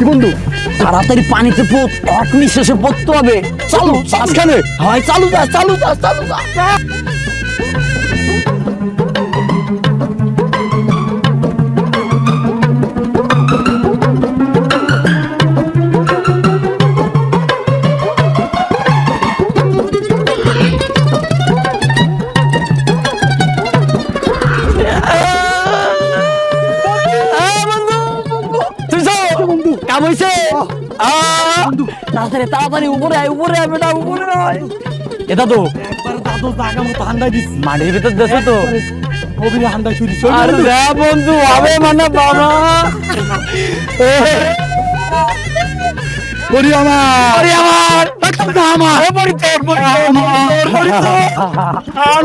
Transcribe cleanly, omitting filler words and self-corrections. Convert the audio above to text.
কি বন্ধু? তাড়াতাড়ি পানিতে পোত, এক নিঃশ্বাসে পড়তে হবে। চালু মাঝখানে? হয়, চালু যা, চালু যা, চালু যা। কাম হইছে? তাড়াতাড়ি তাড়াতাড়ি উপরে আয়, উপরে আয় বেটা, উপরে আয়। এটা তো একবার দাদু জায়গা মতো হান্দাই দিস। মাটির ভিতর দেশে তো। কবিরে হান্দাই ছুরি। আর যা বন্ধু হবে মানে বাবা। করি আমার। আরে আমার আমার। আমার